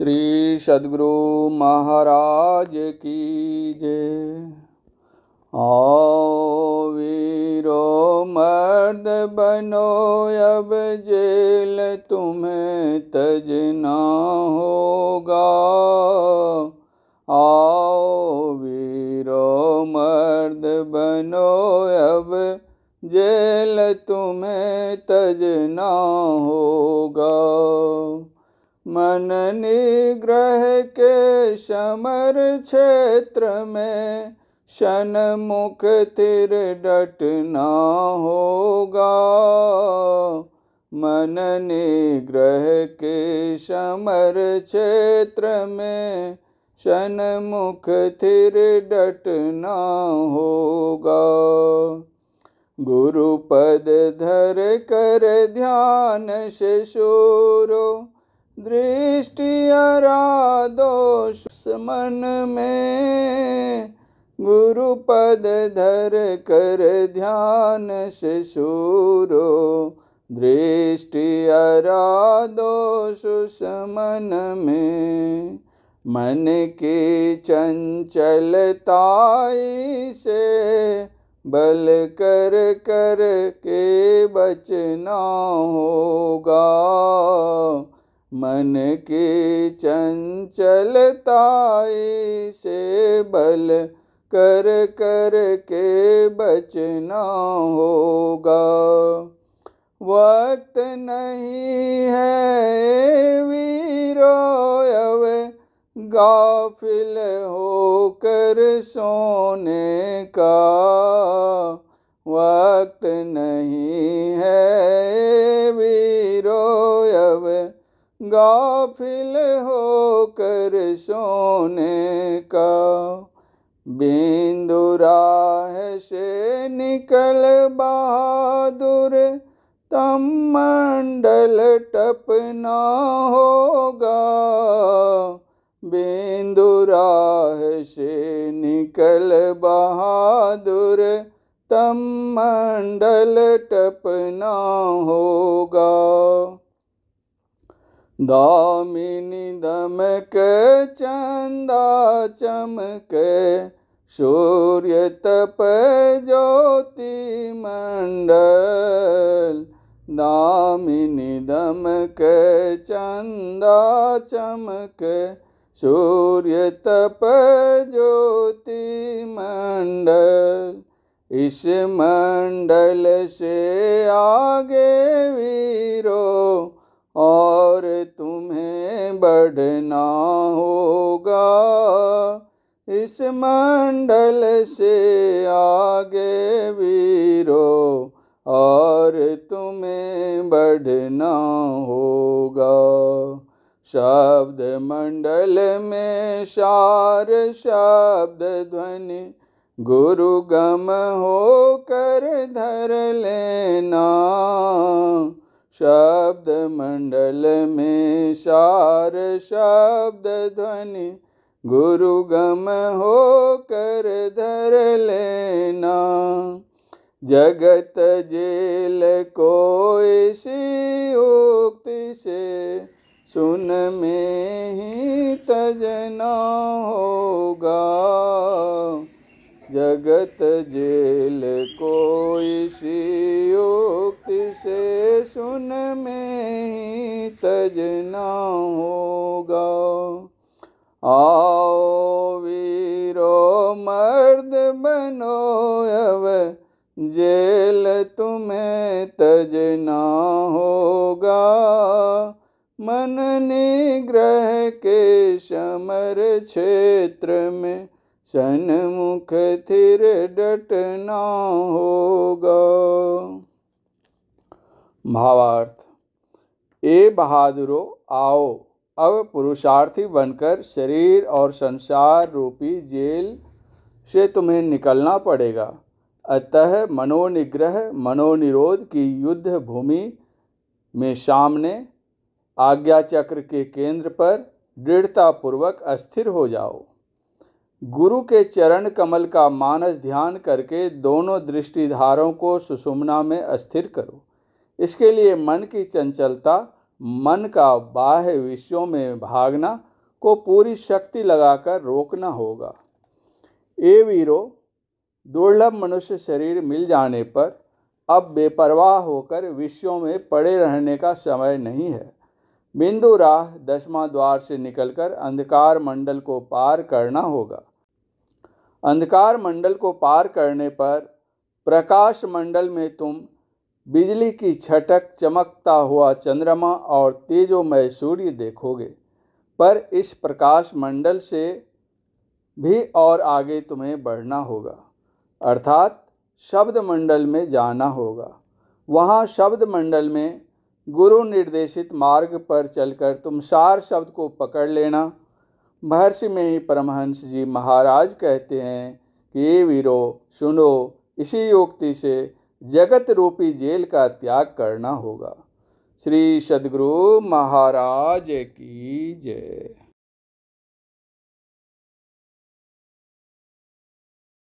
श्री सद्गुरु महाराज की जय। आओ वीरो मर्द बनो, अब जेल तुम्हें तजना होगा। आओ वीरो मर्द बनो, अब जेल तुम्हें तजना होगा। मन निग्रह के समर क्षेत्र में सन्मुख तिर डटना होगा। मन निग्रह के समर क्षेत्र में सन्मुख तिर डटना होगा। गुरु पद धर कर ध्यान से सूरो, दृष्टि आराधो मन में। गुरु पद धर कर ध्यान से सूरो, दृष्टि आराधो सुषमन में। मन की चंचलताई से बल कर कर के बचना होगा। मन की चंचलताई से बल कर कर के बचना होगा। वक्त नहीं है वीरो अब गाफिल होकर सोने का। वक्त नहीं है वीरो अब गाफिल होकर सोने का। बिंदु राह से निकल बहादुर, तम मंडल टपना होगा। बिंदु राह से निकल बहादुर, तम मंडल टपना होगा। दामिनी दमक चंदा चमक, सूर्य तप ज्योति मंडल। दामिनी दमक चंदा चमक, सूर्य तप ज्योति मंडल। इस मंडल से आगे वीरो और तुम्हें बढ़ना होगा। इस मंडल से आगे वीरो और तुम्हें बढ़ना होगा। शब्द मंडल में सार शब्द ध्वनि, गुरु गम होकर धर लेना। शब्द मंडल में सार शब्द ध्वनि, गुरु गम होकर धर लेना। जगत जेल को इसी उक्ति से सुन में ही तजना होगा। जगत जेल को इसी उक्ति से सुन में ही तजना होगा। आओ वीरो मर्द बनो, अब जेल तुम्हें तजना होगा। मन निग्रह के समर क्षेत्र में सन्मुख थिर डटना होगा। भावार्थ। ए बहादुरो आओ, अब पुरुषार्थी बनकर शरीर और संसार रूपी जेल से तुम्हें निकलना पड़ेगा। अतः मनोनिग्रह मनोनिरोध की युद्ध भूमि में सामने आज्ञा चक्र के केंद्र पर दृढ़तापूर्वक अस्थिर हो जाओ। गुरु के चरण कमल का मानस ध्यान करके दोनों दृष्टिधारों को सुषुम्ना में अस्थिर करो। इसके लिए मन की चंचलता मन का बाह्य विषयों में भागना को पूरी शक्ति लगाकर रोकना होगा। ए वीरों, दुर्लभ मनुष्य शरीर मिल जाने पर अब बेपरवाह होकर विषयों में पड़े रहने का समय नहीं है। बिंदु राह 10वां द्वार से निकलकर अंधकार मंडल को पार करना होगा। अंधकार मंडल को पार करने पर प्रकाश मंडल में तुम बिजली की छटक, चमकता हुआ चंद्रमा और तेजोमय सूर्य देखोगे। पर इस प्रकाश मंडल से भी और आगे तुम्हें बढ़ना होगा, अर्थात शब्द मंडल में जाना होगा। वहाँ शब्द मंडल में गुरु निर्देशित मार्ग पर चलकर तुम सार शब्द को पकड़ लेना। महर्षि में ही परमहंस जी महाराज कहते हैं कि ये वीरों सुनो, इसी युक्ति से जगत रूपी जेल का त्याग करना होगा। श्री सद्गुरु महाराज की जय।